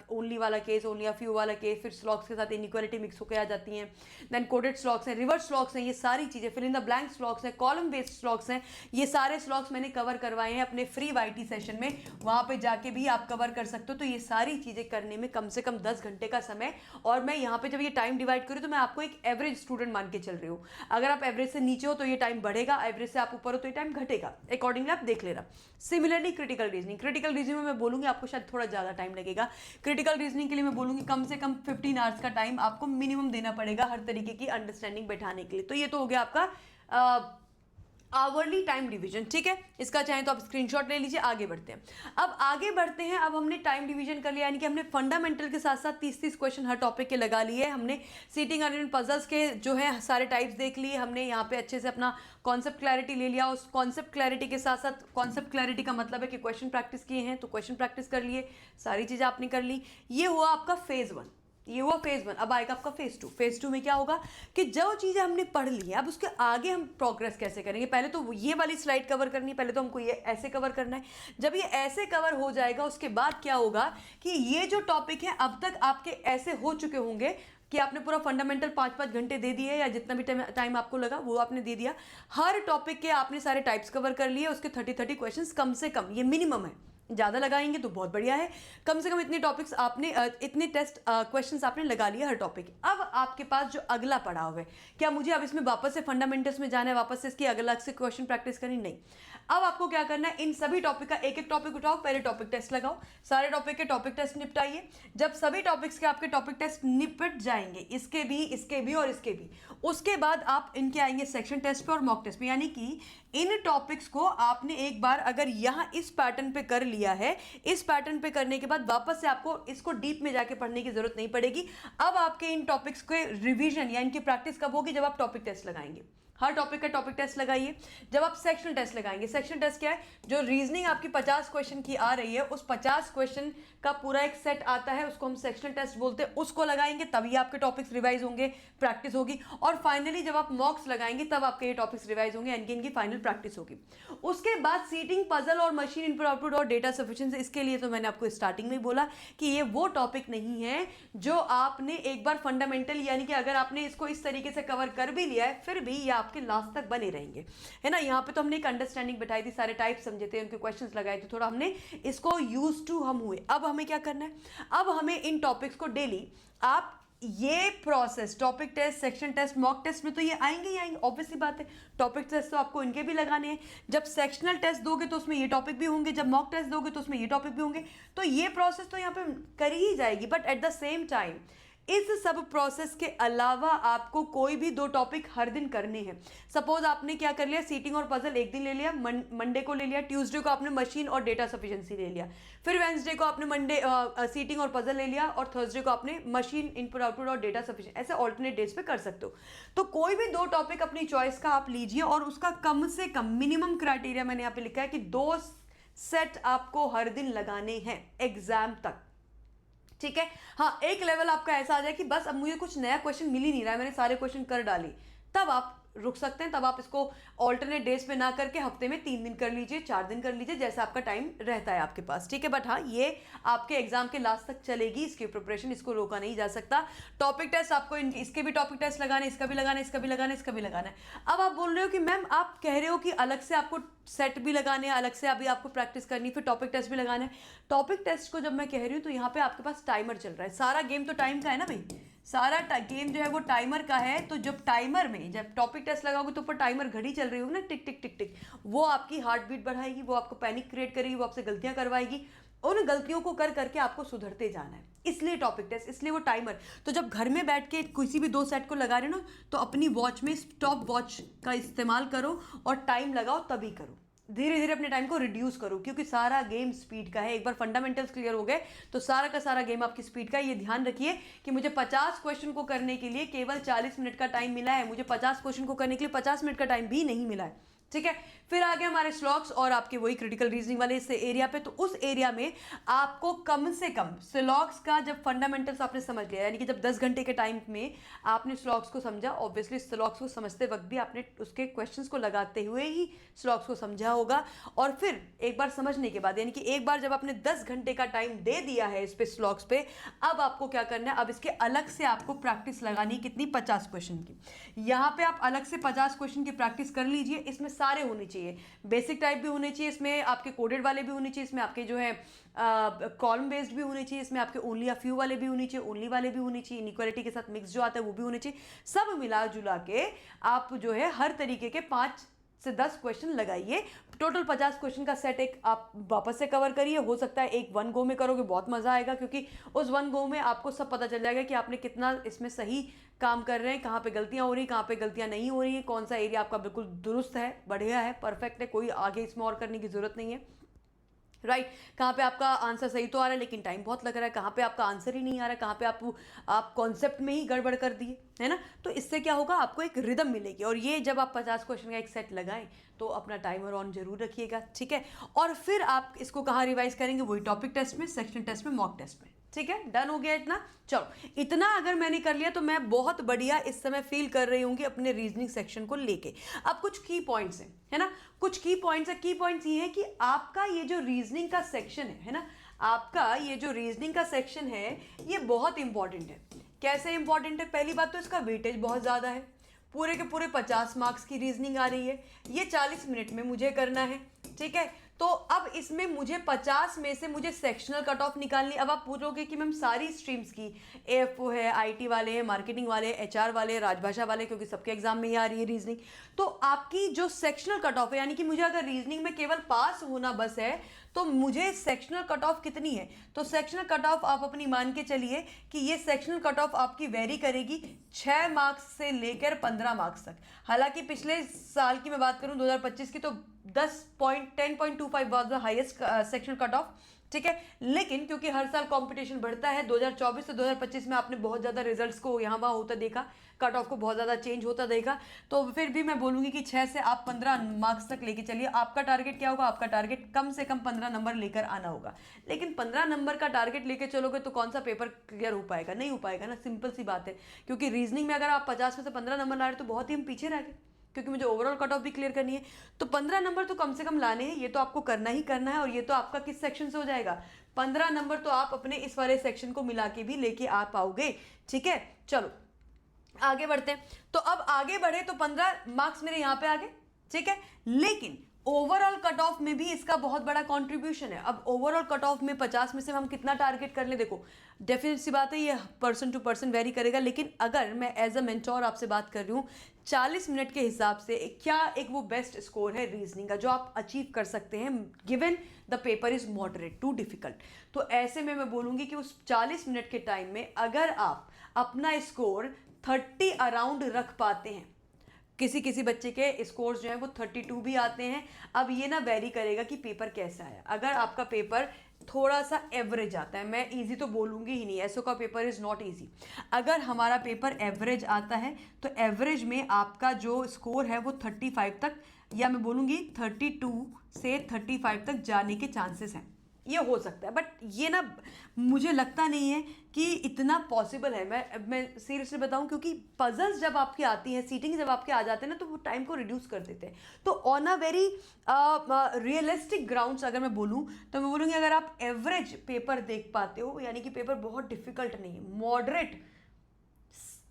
ओनली वाला केस, ओनली अ फ्यू वाला केस, फिर स्लॉक्स के साथ इनइक्वालिटी मिक्स होकर आ जाती हैं, देन कोडेड स्लॉक्स हैं, रिवर्स स्लॉक्स हैं, ये सारी चीजें, फिर इन द ब्लैंक स्लॉक्स हैं, कॉलम बेस्ड स्लॉक्स हैं, ये सारे स्लॉक्स मैंने कवर करवाए हैं अपने फ्री वाईटी सेशन में, वहां पे जाके भी आप कवर कर सकते हो। तो ये सारी चीजें करने में कम से कम 10 घंटे का समय, और मैं यहाँ पे जब ये टाइम डिवाइड करूँ तो मैं आपको एक एवरेज स्टूडेंट मान के चल रही हूँ। अगर आप एवरेज से नीचे हो तो ये टाइम बढ़ेगा, एवरेज से आप ऊपर हो तो ये टाइम घटेगा, अकॉर्डिंगली आप देख लेना। सिमिलरली क्रिटिकल रीजनिंग में मैं बोलूंगी आपको शायद थोड़ा ज्यादा टाइम लगेगा। क्रिटिकल रीजनिंग के लिए मैं बोलूंगी कम से कम 15 आवर्स का टाइम आपको मिनिमम देना पड़ेगा हर तरीके की अंडरस्टैंडिंग बैठाने के लिए। तो ये तो हो गया आपका आवरली टाइम डिवीजन। ठीक है, इसका चाहे तो आप स्क्रीनशॉट ले लीजिए। आगे बढ़ते हैं, अब आगे बढ़ते हैं। अब हमने टाइम डिवीजन कर लिया, यानी कि हमने फंडामेंटल के साथ साथ 30-30 क्वेश्चन हर टॉपिक के लगा लिए। हमने सीटिंग अरेंजमेंट पजल्स के जो है सारे टाइप्स देख लिए, हमने यहाँ पे अच्छे से अपना कॉन्सेप्ट क्लैरिटी ले लिया। उस कॉन्सेप्ट क्लैरिटी के साथ साथ, कॉन्सेप्ट क्लैरिटी का मतलब है कि क्वेश्चन प्रैक्टिस किए हैं तो क्वेश्चन प्रैक्टिस कर लिए, सारी चीज़ें आपने कर ली। ये हुआ आपका फेज 1, ये हुआ फेज 1। अब आएगा आपका फेज 2। फेज 2 में क्या होगा कि जो चीज़ें हमने पढ़ ली हैं, अब उसके आगे हम प्रोग्रेस कैसे करेंगे। पहले तो ये वाली स्लाइड कवर करनी है, पहले तो हमको ये ऐसे कवर करना है। जब ये ऐसे कवर हो जाएगा उसके बाद क्या होगा कि ये जो टॉपिक है अब तक आपके ऐसे हो चुके होंगे कि आपने पूरा फंडामेंटल 5-5 घंटे दे दिए, या जितना भी टाइम आपको लगा वो आपने दे दिया। हर टॉपिक के आपने सारे टाइप्स कवर कर लिए, उसके 30-30 क्वेश्चंस कम से कम, ये मिनिमम है, ज़्यादा लगाएंगे तो बहुत बढ़िया है। कम से कम इतने टॉपिक्स आपने इतने टेस्ट क्वेश्चंस आपने लगा लिए हर टॉपिक। अब आपके पास जो अगला पड़ाव है, क्या मुझे अब इसमें वापस से फंडामेंटल्स में जाना है, वापस से इसकी अलग से क्वेश्चन प्रैक्टिस करनी? नहीं। अब आपको क्या करना है, इन सभी टॉपिक का एक एक टॉपिक उठाओ, पहले टॉपिक टेस्ट लगाओ, सारे टॉपिक के टॉपिक टेस्ट निपटाइए। जब सभी टॉपिक्स के आपके टॉपिक टेस्ट निपट जाएंगे, इसके भी और इसके भी, उसके बाद आप इनके आएंगे सेक्शन टेस्ट पे और मॉक टेस्ट पे। यानी कि इन टॉपिक्स को आपने एक बार अगर यहाँ इस पैटर्न पे कर लिया है, इस पैटर्न पे करने के बाद वापस से आपको इसको डीप में जाके पढ़ने की जरूरत नहीं पड़ेगी। अब आपके इन टॉपिक्स के रिवीजन या इनकी प्रैक्टिस कब होगी? जब आप टॉपिक टेस्ट लगाएंगे। हर टॉपिक का टॉपिक टेस्ट लगाइए। जब आप सेक्शनल टेस्ट लगाएंगे, सेक्शनल टेस्ट क्या है? जो रीजनिंग आपकी 50 क्वेश्चन की आ रही है, उस 50 क्वेश्चन का पूरा एक सेट आता है, उसको हम सेक्शनल टेस्ट बोलते हैं, उसको लगाएंगे, तभी आपके टॉपिक्स रिवाइज होंगे, प्रैक्टिस होगी। और फाइनली जब आप मॉक्स लगाएंगे तब आपके ये टॉपिक्स रिवाइज होंगे, यानी कि इनकी फाइनल प्रैक्टिस होगी। उसके बाद सीटिंग, पजल और मशीन इनपुट आउटपुट और डेटा सफिशिएंसी, इसके लिए तो मैंने आपको स्टार्टिंग में बोला कि ये वो टॉपिक नहीं है जो आपने एक बार फंडामेंटल, यानी कि अगर आपने इसको इस तरीके से कवर कर भी लिया है, फिर भी ये आपके लास्ट तक बने रहेंगे, है ना। यहाँ पे तो हमने एक अंडरस्टैंडिंग बैठाई थी, सारे टाइप समझे थे, उनके क्वेश्चंस लगाए थे, थोड़ा हमने इसको यूज टू हम हुए। अब हमें क्या करना है? अब हमें इन टॉपिक्स को डेली आप ये process, topic test, section test, mock test में तो ये आएंगे ही आएंगे, ऑब्वियसली बात है। टॉपिक टेस्ट तो आपको इनके भी लगाने हैं। जब सेक्शनल टेस्ट दोगे तो उसमें ये टॉपिक भी होंगे, जब मॉक टेस्ट दोगे तो उसमें ये टॉपिक भी होंगे। तो ये प्रोसेस तो यहाँ पे करी ही जाएगी, but at the same time इस सब प्रोसेस के अलावा आपको कोई भी 2 टॉपिक हर दिन करने हैं। सपोज आपने क्या कर लिया, सीटिंग और पजल एक दिन ले लिया, मंडे को ले लिया, ट्यूसडे को आपने मशीन और डेटा सफिशिएंसी ले लिया, फिर वेंसडे को आपने सीटिंग और पजल ले लिया, और थर्सडे को आपने मशीन, इनपुट आउटपुट और डेटा सफिशिएंसी, ऐसे ऑल्टरनेट डेज पे कर सकते हो। तो कोई भी 2 टॉपिक अपनी चॉइस का आप लीजिए, और उसका कम से कम मिनिमम क्राइटेरिया मैंने यहाँ पे लिखा है कि 2 सेट आपको हर दिन लगाने हैं एग्जाम तक। ठीक है। हाँ, एक लेवल आपका ऐसा आ जाए कि बस अब मुझे कुछ नया क्वेश्चन मिल ही नहीं रहा है, मैंने सारे क्वेश्चन कर डाली, तब आप रुक सकते हैं। तब आप इसको ऑल्टरनेट डेज पे ना करके हफ्ते में 3 दिन कर लीजिए, 4 दिन कर लीजिए, जैसा आपका टाइम रहता है आपके पास, ठीक है। बट हाँ, ये आपके एग्जाम के लास्ट तक चलेगी, इसकी प्रिपरेशन, इसको रोका नहीं जा सकता। टॉपिक टेस्ट आपको इसके भी टॉपिक टेस्ट लगाने, इसका भी लगाना, इसका भी लगाना, इसका भी लगाना है। अब आप बोल रहे हो कि मैम आप कह रहे हो कि अलग से आपको सेट भी लगाने हैं, अलग से अभी आपको प्रैक्टिस करनी, फिर टॉपिक टेस्ट भी लगाना है। टॉपिक टेस्ट को जब मैं कह रही हूँ तो यहाँ पे आपके पास टाइमर चल रहा है, सारा गेम तो टाइम का है ना भाई, सारा गेम जो है वो टाइमर का है। तो जब टाइमर में जब टॉपिक टेस्ट लगाओगे तो ऊपर टाइमर घड़ी चल रही होगी ना, टिक टिक टिक टिक, वो आपकी हार्ट बीट बढ़ाएगी, वो आपको पैनिक क्रिएट करेगी, वो आपसे गलतियां करवाएगी। उन गलतियों को कर करके आपको सुधरते जाना है, इसलिए टॉपिक टेस्ट, इसलिए वो टाइमर। तो जब घर में बैठ के किसी भी 2 सेट को लगा रहे हो ना, तो अपनी वॉच में स्टॉप वॉच का इस्तेमाल करो और टाइम लगाओ, तभी करो। धीरे धीरे अपने टाइम को रिड्यूस करो, क्योंकि सारा गेम स्पीड का है। एक बार फंडामेंटल्स क्लियर हो गए तो सारा का सारा गेम आपकी स्पीड का है। ये ध्यान रखिए कि मुझे 50 क्वेश्चन को करने के लिए केवल 40 मिनट का टाइम मिला है, मुझे 50 क्वेश्चन को करने के लिए 50 मिनट का टाइम भी नहीं मिला है, ठीक है। फिर आगे हमारे स्लॉग्स और आपके वही क्रिटिकल रीजनिंग वाले इस एरिया पे। तो उस एरिया में आपको कम से कम स्लॉग्स का जब फंडामेंटल्स आपने समझ लिया, यानी कि जब 10 घंटे के टाइम में आपने स्लॉग्स को समझा, ऑब्वियसली स्लॉग्स को समझते वक्त भी आपने उसके क्वेश्चंस को लगाते हुए ही स्लॉग्स को समझा होगा। और फिर एक बार समझने के बाद, यानी कि एक बार जब आपने 10 घंटे का टाइम दे दिया है इस पे स्लॉग्स पे, अब आपको क्या करना है, अब इसके अलग से आपको प्रैक्टिस लगानी, कितनी, 50 क्वेश्चन की। यहाँ पे आप अलग से 50 क्वेश्चन की प्रैक्टिस कर लीजिए। इसमें सारे होने चाहिए, बेसिक टाइप भी होने चाहिए, इसमें आपके कोडेड वाले भी होने चाहिए, इसमें आपके जो है कॉलम बेस्ड भी होने चाहिए, इसमें आपके ओनली अ फ्यू वाले भी होने चाहिए, ओनली वाले भी होने चाहिए, इनइक्वालिटी के साथ मिक्स जो आता है वो भी होने चाहिए। सब मिला जुला के आप जो है हर तरीके के 5 से 10 क्वेश्चन लगाइए। टोटल 50 क्वेश्चन का सेट एक आप वापस से कवर करिए। हो सकता है एक 1 गो में करोगे, बहुत मजा आएगा, क्योंकि उस 1 गो में आपको सब पता चल जाएगा कि आपने कितना इसमें सही काम कर रहे हैं, कहाँ पे गलतियां हो रही, कहाँ पे गलतियां नहीं हो रही हैं, कौन सा एरिया आपका बिल्कुल दुरुस्त है, बढ़िया है, परफेक्ट है, कोई आगे इसमें और करने की जरूरत नहीं है, राइट। कहाँ पे आपका आंसर सही तो आ रहा है लेकिन टाइम बहुत लग रहा है, कहाँ पे आपका आंसर ही नहीं आ रहा है, कहाँ पे आप कॉन्सेप्ट में ही गड़बड़ कर दिए, है ना। तो इससे क्या होगा, आपको एक रिदम मिलेगी। और ये जब आप 50 क्वेश्चन का एक सेट लगाएं तो अपना टाइमर ऑन जरूर रखिएगा, ठीक है। और फिर आप इसको कहाँ रिवाइज करेंगे, वही टॉपिक टेस्ट में, सेक्शन टेस्ट में, मॉक टेस्ट में, ठीक है। डन हो गया इतना। चलो, इतना अगर मैंने कर लिया तो मैं बहुत बढ़िया इस समय फील कर रही हूँ अपने रीजनिंग सेक्शन को लेके। अब कुछ की पॉइंट्स हैं, है ना, कुछ की पॉइंट्स है। की पॉइंट्स ये है कि आपका ये जो रीजनिंग का सेक्शन है ना, आपका ये जो रीजनिंग का सेक्शन है ये बहुत इंपॉर्टेंट है। कैसे इंपॉर्टेंट है, पहली बात तो इसका वेटेज बहुत ज़्यादा है, पूरे के पूरे 50 मार्क्स की रीजनिंग आ रही है, ये 40 मिनट में मुझे करना है, ठीक है। तो अब इसमें मुझे 50 में से मुझे सेक्शनल कट ऑफ निकालनी। अब आप पूछोगे कि मैम सारी स्ट्रीम्स की, एएफओ है, आईटी वाले हैं, मार्केटिंग वाले, एचआर वाले, राजभाषा वाले, क्योंकि सबके एग्जाम में ही आ रही है रीजनिंग, तो आपकी जो सेक्शनल कट ऑफ है, यानी कि मुझे अगर रीजनिंग में केवल पास होना बस है, तो मुझे सेक्शनल कट ऑफ कितनी है, तो सेक्शनल कट ऑफ आप अपनी मान के चलिए कि ये सेक्शनल कट ऑफ आपकी वेरी करेगी 6 मार्क्स से लेकर 15 मार्क्स तक। हालांकि पिछले साल की मैं बात करूं 2025 की, तो 10.25 was the highest sectional cut off, ठीक है। लेकिन क्योंकि हर साल कंपटीशन बढ़ता है, 2024 से 2025 में आपने बहुत ज़्यादा रिजल्ट्स को यहाँ वहाँ होता देखा, कट ऑफ को बहुत ज़्यादा चेंज होता देखा, तो फिर भी मैं बोलूँगी कि 6 से आप 15 मार्क्स तक लेके चलिए। आपका टारगेट क्या होगा, आपका टारगेट कम से कम 15 नंबर लेकर आना होगा। लेकिन 15 नंबर का टारगेट लेके चलोगे तो कौन सा पेपर क्लियर हो पाएगा, नहीं हो पाएगा ना, सिंपल सी बात है। क्योंकि रीजनिंग में अगर आप 50 में से 15 नंबर ला रहे तो बहुत ही हम पीछे रह गए, क्योंकि मुझे ओवरऑल कट ऑफ भी क्लियर करनी है। तो 15 नंबर तो कम से कम लाने हैं, ये तो आपको करना ही करना है। और ये तो आपका किस सेक्शन से हो जाएगा, 15 नंबर तो आप अपने इस वाले सेक्शन को मिला के भी लेके आ पाओगे, ठीक है। चलो आगे बढ़ते हैं। तो अब आगे बढ़े तो 15 मार्क्स मेरे यहाँ पे आ गए, ठीक है। लेकिन ओवरऑल कट ऑफ में भी इसका बहुत बड़ा कंट्रीब्यूशन है। अब ओवरऑल कट ऑफ में 50 में से हम कितना टारगेट कर ले, देखो डेफिनेट सी बात है ये पर्सन टू पर्सन वेरी करेगा, लेकिन अगर मैं एज अ मेंटोर आपसे बात कर रही हूँ 40 मिनट के हिसाब से क्या एक वो बेस्ट स्कोर है रीजनिंग का जो आप अचीव कर सकते हैं, given the paper is moderate to difficult. तो ऐसे में मैं बोलूँगी कि उस 40 मिनट के टाइम में अगर आप अपना स्कोर 30 अराउंड रख पाते हैं, किसी किसी बच्चे के स्कोर्स जो हैं वो 32 भी आते हैं। अब ये ना वेरी करेगा कि पेपर कैसा है। अगर आपका पेपर थोड़ा सा एवरेज आता है, मैं इजी तो बोलूँगी ही नहीं, एसओ का पेपर इज़ नॉट इजी। अगर हमारा पेपर एवरेज आता है तो एवरेज में आपका जो स्कोर है वो 35 तक, या मैं बोलूँगी 32 से 35 तक जाने के चांसेस हैं। ये हो सकता है, बट ये ना मुझे लगता नहीं है कि इतना पॉसिबल है। मैं सीरियसली बताऊं, क्योंकि पजल्स जब आपकी आती हैं, सीटिंग जब आपके आ जाते हैं ना, तो वो टाइम को रिड्यूस कर देते हैं। तो on a very realistic grounds अगर मैं बोलूं, तो मैं बोलूँगी अगर आप एवरेज पेपर देख पाते हो, यानी कि पेपर बहुत डिफिकल्ट नहीं है, मॉडरेट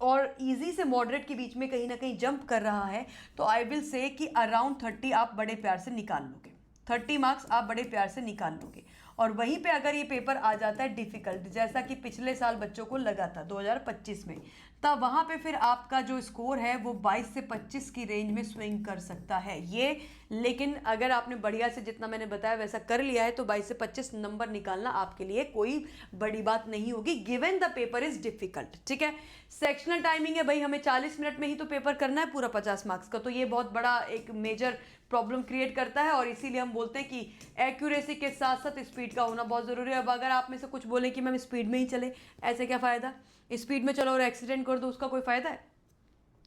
और इजी से मॉडरेट के बीच में कहीं ना कहीं जंप कर रहा है, तो आई विल से कि अराउंड 30 आप बड़े प्यार से निकाल लोगे। 30 मार्क्स आप बड़े प्यार से निकाल लोगे। और वहीं पे अगर ये पेपर आ जाता है डिफ़िकल्ट, जैसा कि पिछले साल बच्चों को लगा था 2025 में, तब वहाँ पे फिर आपका जो स्कोर है वो 22 से 25 की रेंज में स्विंग कर सकता है ये। लेकिन अगर आपने बढ़िया से जितना मैंने बताया वैसा कर लिया है, तो 22 से 25 नंबर निकालना आपके लिए कोई बड़ी बात नहीं होगी, given the paper is difficult. ठीक है, सेक्शनल टाइमिंग है भाई, हमें 40 मिनट में ही तो पेपर करना है पूरा 50 मार्क्स का, तो ये बहुत बड़ा एक मेजर प्रॉब्लम क्रिएट करता है। और इसीलिए हम बोलते हैं कि एक्यूरेसी के साथ साथ स्पीड का होना बहुत ज़रूरी है। अब अगर आप में से कुछ बोले कि मैम स्पीड में ही चले, ऐसे क्या फ़ायदा, स्पीड में चलो और एक्सीडेंट कर दो, उसका कोई फ़ायदा है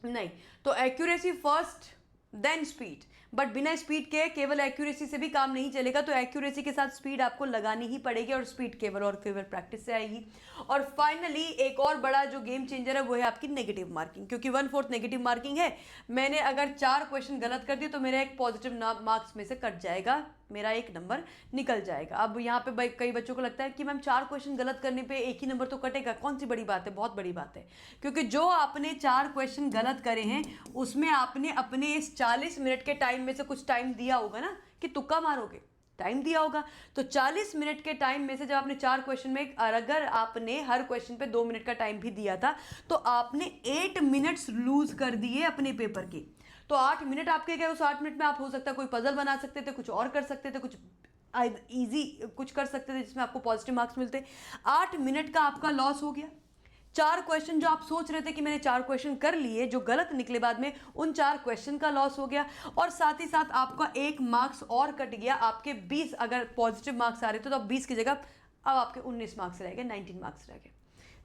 नहीं। तो accuracy first then speed, but बिना स्पीड के केवल एक्यूरेसी से भी काम नहीं चलेगा, तो एक्यूरेसी के साथ स्पीड आपको लगानी ही पड़ेगी, और स्पीड केवल और केवल प्रैक्टिस से आएगी। और फाइनली एक और बड़ा जो गेम चेंजर है वो है आपकी नेगेटिव मार्किंग, क्योंकि 1/4 नेगेटिव मार्किंग है। मैंने अगर 4 क्वेश्चन गलत कर दिए तो मेरा एक पॉजिटिव मार्क्स में से कट जाएगा, मेरा 1 नंबर निकल जाएगा। अब यहाँ पे कई बच्चों को लगता है कि मैम 4 क्वेश्चन गलत करने पे 1 ही नंबर तो कटेगा, कौन सी बड़ी बात है, बहुत बड़ी बात है। क्योंकि जो आपने 4 क्वेश्चन गलत करे हैं उसमें आपने अपने इस 40 मिनट के टाइम में से कुछ टाइम दिया होगा ना, कि तुक्का मारोगे, टाइम दिया होगा। तो 40 मिनट के टाइम में से जब आपने 4 क्वेश्चन में, अगर आपने हर क्वेश्चन पे 2 मिनट का टाइम भी दिया था, तो आपने 8 मिनट्स लूज कर दिए अपने पेपर के। तो 8 मिनट आपके गए, उस 8 मिनट में आप हो सकता है कोई पजल बना सकते थे, कुछ और कर सकते थे, कुछ इजी कुछ कर सकते थे जिसमें आपको पॉजिटिव मार्क्स मिलते। 8 मिनट का आपका लॉस हो गया। 4 क्वेश्चन जो आप सोच रहे थे कि मैंने 4 क्वेश्चन कर लिए, जो गलत निकले बाद में, उन 4 क्वेश्चन का लॉस हो गया। और साथ ही साथ आपका 1 मार्क्स और कट गया। आपके 20 अगर पॉजिटिव मार्क्स आ रहे थे तो अब 20 की जगह अब आपके 19 मार्क्स रह गए, 19 मार्क्स रह गए।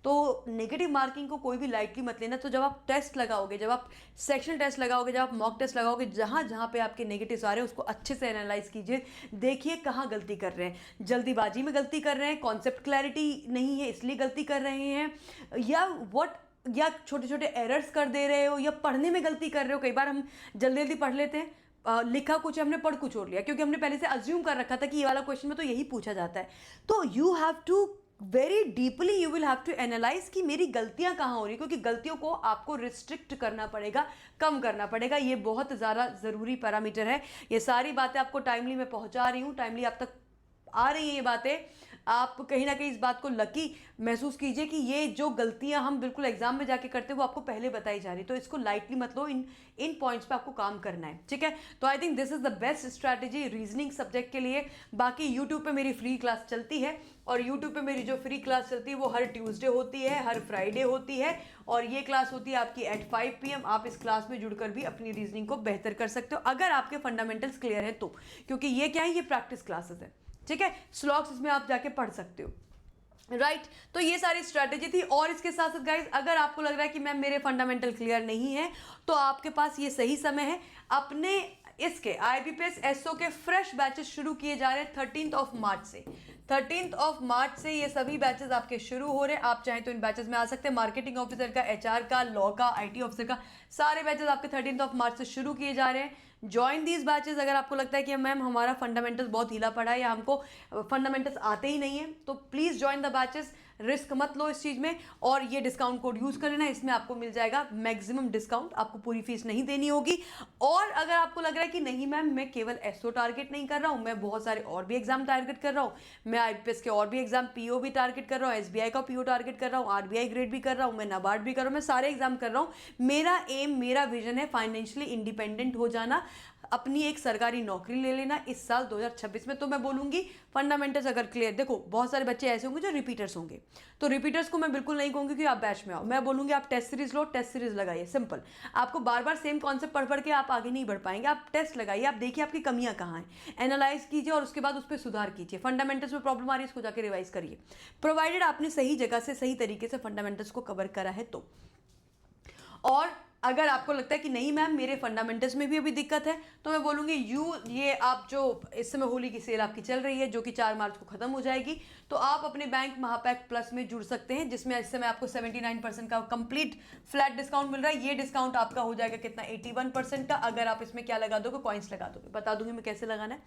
तो नेगेटिव मार्किंग को कोई भी लाइटली मत लेना। तो जब आप टेस्ट लगाओगे, जब आप सेक्शनल टेस्ट लगाओगे, जब आप मॉक टेस्ट लगाओगे, जहाँ जहाँ पे आपके नेगेटिव्स आ रहे हैं उसको अच्छे से एनालाइज कीजिए, देखिए कहाँ गलती कर रहे हैं। जल्दीबाजी में गलती कर रहे हैं, कॉन्सेप्ट क्लैरिटी नहीं है इसलिए गलती कर रहे हैं, या छोटे छोटे एरर्स कर दे रहे हो, या पढ़ने में गलती कर रहे हो। कई बार हम जल्दी जल्दी पढ़ लेते हैं, लिखा कुछ हमने पढ़ कुछ और लिया, क्योंकि हमने पहले से अज्यूम कर रखा था कि ये वाला क्वेश्चन में तो यही पूछा जाता है। तो you have to very deeply, you will have to analyse कि मेरी गलतियां कहाँ हो रही, क्योंकि गलतियों को आपको रिस्ट्रिक्ट करना पड़ेगा, कम करना पड़ेगा। ये बहुत ज़्यादा ज़रूरी पैरामीटर है। ये सारी बातें आपको टाइमली मैं पहुंचा रही हूँ, टाइमली आप तक आ रही हैं ये बातें। आप कहीं ना कहीं इस बात को लकी महसूस कीजिए कि ये जो गलतियां हम बिल्कुल एग्जाम में जाके करते हैं वो आपको पहले बताई जा रही, तो इसको लाइटली मत लो। इन पॉइंट्स पे आपको काम करना है, ठीक है। तो I think this is the best strategy reasoning subject के लिए। बाकी यूट्यूब पे मेरी फ्री क्लास चलती है, और यूट्यूब पे मेरी जो फ्री क्लास चलती है वो हर ट्यूसडे होती है, हर फ्राइडे होती है, और ये क्लास होती है आपकी एट 5 PM। आप इस क्लास में जुड़कर भी अपनी रीजनिंग को बेहतर कर सकते हो, अगर आपके फंडामेंटल्स क्लियर है तो। क्योंकि ये क्या है, ये प्रैक्टिस क्लासेस है, ठीक है। स्लॉग्स इसमें आप जाके पढ़ सकते हो, राइट। तो ये सारी स्ट्रैटेजी थी। और इसके साथ साथ गाइज, अगर आपको लग रहा है कि मैम मेरे फंडामेंटल क्लियर नहीं है, तो आपके पास ये सही समय है। अपने इसके IBPS SO के फ्रेश बैचेस शुरू किए जा रहे हैं 13 मार्च से। 13 मार्च से ये सभी बैचेस आपके शुरू हो रहे हैं। आप चाहें तो इन बैचेस में आ सकते हैं। मार्केटिंग ऑफिसर का, HR का, लॉ का, IT ऑफिसर का, सारे बैचेस आपके 13 मार्च से शुरू किए जा रहे हैं। Join these batches. अगर आपको लगता है कि मैम हमारा फंडामेंटल्स बहुत ढीला पड़ा है, या हमको फंडामेंटल्स आते ही नहीं है, तो please join the batches. Risk मत लो इस चीज़ में, और ये डिस्काउंट कोड यूज़ कर लेना, इसमें आपको मिल जाएगा मैक्सिमम डिस्काउंट, आपको पूरी फीस नहीं देनी होगी। और अगर आपको लग रहा है कि नहीं मैम मैं केवल SO टारगेट नहीं कर रहा हूँ, मैं बहुत सारे और भी एग्जाम टारगेट कर रहा हूँ, मैं IBPS के और भी एग्जाम, PO भी टारगेट कर रहा हूँ, SBI का PO टारगेट कर रहा हूँ, RBI ग्रेड भी कर रहा हूँ, मैं NABARD भी कर रहा हूँ, मैं सारे एग्जाम कर रहा हूँ, मेरा एम, मेरा विजन है फाइनेंशियली इंडिपेंडेंट हो जाना, अपनी एक सरकारी नौकरी ले लेना इस साल 2026 में। तो मैं बोलूँगी फंडामेंटल्स अगर क्लियर, देखो बहुत सारे बच्चे ऐसे होंगे जो रिपीटर्स होंगे, तो रिपीटर्स को मैं बिल्कुल नहीं कहूँगी कि आप बैच में आओ। मैं बोलूँगी आप टेस्ट सीरीज लो, टेस्ट सीरीज लगाइए, सिंपल। आपको बार बार सेम कॉन्सेप्ट पढ़ पढ़ के आप आगे नहीं बढ़ पाएंगे। आप टेस्ट लगाइए, आप देखिए आपकी कमियाँ कहाँ हैं, एनालाइज कीजिए, और उसके बाद उस पर सुधार कीजिए। फंडामेंटल्स में प्रॉब्लम आ रही है, इसको जाकर रिवाइज करिए, प्रोवाइडेड आपने सही जगह से सही तरीके से फंडामेंटल्स को कवर करा है तो। और अगर आपको लगता है कि नहीं मैम मेरे फंडामेंटल्स में भी अभी दिक्कत है, तो मैं बोलूँगी ये आप जो इस समय होली की सेल आपकी चल रही है जो कि 4 मार्च को ख़त्म हो जाएगी, तो आप अपने बैंक महापैक प्लस में जुड़ सकते हैं, जिसमें इस समय आपको 79% का कंप्लीट फ्लैट डिस्काउंट मिल रहा है। ये डिस्काउंट आपका हो जाएगा कितना, 81% का, अगर आप इसमें क्या लगा दोगे, कॉइन्स लगा दोगे। बता दूंगी मैं कैसे लगाना है।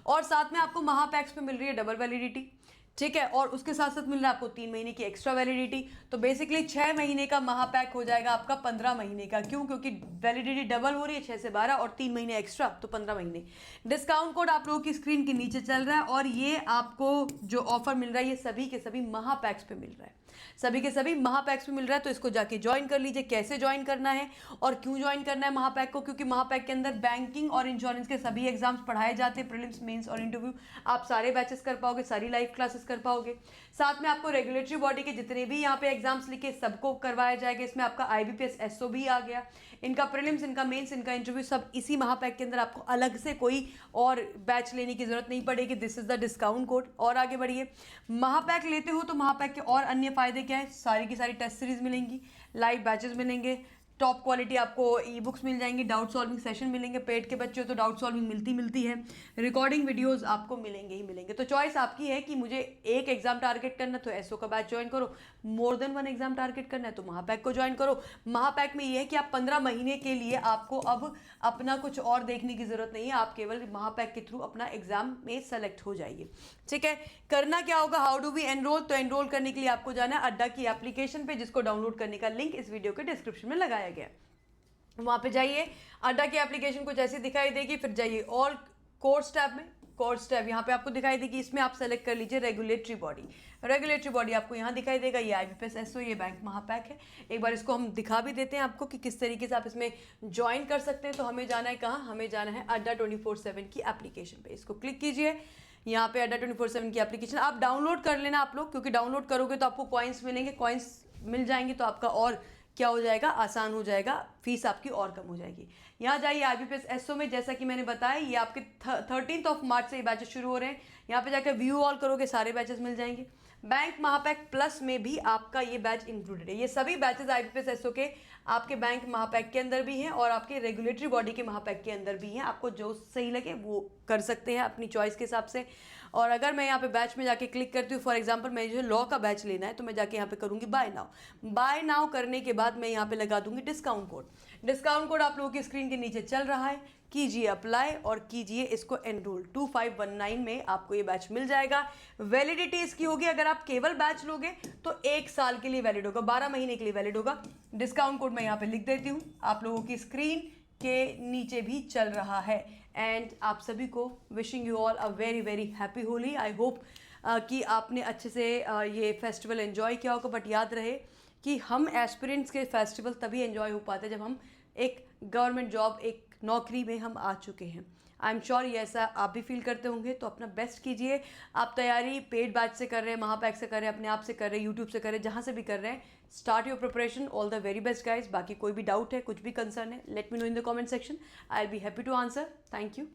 और साथ में आपको महापैक्स में मिल रही है डबल वैलिडिटी, ठीक है, और उसके साथ साथ मिल रहा है आपको 3 महीने की एक्स्ट्रा वैलिडिटी। तो बेसिकली 6 महीने का महापैक हो जाएगा आपका 15 महीने का। क्यों? क्योंकि वैलिडिटी डबल हो रही है 6 से 12 और 3 महीने एक्स्ट्रा, तो 15 महीने। डिस्काउंट कोड आप लोगों की स्क्रीन के नीचे चल रहा है, और ये आपको जो ऑफर मिल रहा है ये सभी के सभी महापैक्स पे मिल रहा है, सभी के सभी महापैक्स पे मिल रहा है। तो इसको जाके ज्वाइन कर लीजिए। कैसे ज्वाइन करना है और क्यों ज्वाइन करना है महापैक को? क्योंकि महापैक के अंदर बैंकिंग और इंश्योरेंस के सभी एग्जाम्स पढ़ाए जाते हैं, प्रीलिम्स, मेंस और इंटरव्यू। आप सारे बैचेस कर पाओगे, सारी लाइव क्लासेस कर पाओगे। साथ में आपको रेगुलेटरी बॉडी के जितने भी यहाँ पे एग्जाम्स लिखे सबको करवाया जाएगा। इसमें आपका IBPS SO भी आ गया, इनका प्रीलिम्स, इनका मेंस, इनका इंटरव्यू सब इसी महापैक के अंदर। आपको अलग से कोई और बैच लेने की जरूरत नहीं पड़ेगी। This is the discount code. और आगे बढ़िए, महापैक लेते हो तो महापैक के और अन्य फायदे क्या है? सारी की सारी टेस्ट सीरीज मिलेंगी, लाइव बैचेस मिलेंगे, टॉप क्वालिटी आपको ई बुक्स मिल जाएंगी, डाउट सॉल्विंग सेशन मिलेंगे, पेड के बच्चे हो तो डाउट सॉल्विंग मिलती है, रिकॉर्डिंग वीडियोस आपको मिलेंगे ही मिलेंगे। तो चॉइस आपकी है कि मुझे एक एग्जाम टारगेट करना है तो एसओ का बैच ज्वाइन करो, more than one exam target करना है तो महापैक को ज्वाइन करो। महापैक में ये है कि आप 15 महीने के लिए आपको अब अपना कुछ और देखने की जरूरत नहीं है, आप केवल महापैक के थ्रू अपना एग्जाम में सेलेक्ट हो जाइए, ठीक है। करना क्या होगा, हाउ डू वी एनरोल? तो एनरोल करने के लिए आपको जाना है अड्डा की एप्लीकेशन पे, जिसको डाउनलोड करने का लिंक इस वीडियो के डिस्क्रिप्शन में लगाया गया। वहां पे जाइए, अड्डा की एप्लीकेशन कुछ ऐसी दिखाई देगी, फिर जाइए ऑल कोर्स टैब में, कोर्स टैब यहाँ पे आपको दिखाई देगी। इसमें आप सेलेक्ट कर लीजिए रेगुलेटरी बॉडी। रेगुलेटरी बॉडी आपको यहाँ दिखाई देगा, ये IBPS SO, ये बैंक महापैक है। एक बार इसको हम दिखा भी देते हैं आपको कि किस तरीके से आप इसमें ज्वाइन कर सकते हैं। तो हमें जाना है कहाँ? हमें जाना है अड्डा 24/7 की एप्लीकेशन पे। इसको क्लिक कीजिए, यहाँ पे अड्डा 24/7 की एप्लीकेशन आप डाउनलोड कर लेना आप लोग, क्योंकि डाउनलोड करोगे तो आपको कॉइन्स मिलेंगे, कॉइन्स मिल जाएंगे तो आपका और क्या हो जाएगा, आसान हो जाएगा, फीस आपकी और कम हो जाएगी। यहाँ जाइए IBPS SO में, जैसा कि मैंने बताया ये आपके 13 मार्च से ये बैचेस शुरू हो रहे हैं। यहाँ पे जाकर व्यू ऑल करोगे, सारे बैचेस मिल जाएंगे। बैंक महापैक प्लस में भी आपका ये बैच इंक्लूडेड है। ये सभी बैचेस IBPS SO के आपके बैंक महापैक के अंदर भी हैं और आपके रेगुलेटरी बॉडी के महापैक के अंदर भी हैं। आपको जो सही लगे वो कर सकते हैं अपनी चॉइस के हिसाब से। और अगर मैं यहाँ पे बैच में जाके क्लिक करती हूँ, फॉर एग्जांपल मैं जो लॉ का बैच लेना है तो मैं जाके यहाँ पे करूँगी बाय नाउ। बाय नाउ करने के बाद मैं यहाँ पे लगा दूंगी डिस्काउंट कोड। डिस्काउंट कोड आप लोगों की स्क्रीन के नीचे चल रहा है, कीजिए अप्लाई और कीजिए इसको एनरोल। 2519 में आपको ये बैच मिल जाएगा। वैलिडिटी इसकी होगी, अगर आप केवल बैच लोगे तो 1 साल के लिए वैलिड होगा, 12 महीने के लिए वैलिड होगा। डिस्काउंट कोड मैं यहाँ पे लिख देती हूँ, आप लोगों की स्क्रीन के नीचे भी चल रहा है। एंड आप सभी को wishing you all a very very happy Holi. I hope कि आपने अच्छे से ये फेस्टिवल एंजॉय किया होगा। बट याद रहे कि हम एस्पिरेंट्स के फेस्टिवल तभी एंजॉय हो पाते हैं जब हम एक गवर्नमेंट जॉब, एक नौकरी में हम आ चुके हैं। आई एम श्योर ये ऐसा आप भी फील करते होंगे। तो अपना बेस्ट कीजिए। आप तैयारी पेड बैच से कर रहे हैं, महापैक से कर रहे हैं, अपने आप से कर रहे हैं, यूट्यूब से कर रहे हैं, जहाँ से भी कर रहे हैं, start your preparation. All the very best guys. बाकी कोई भी डाउट है, कुछ भी कंसर्न है, let me know in the comment section. I will be happy to answer. Thank you.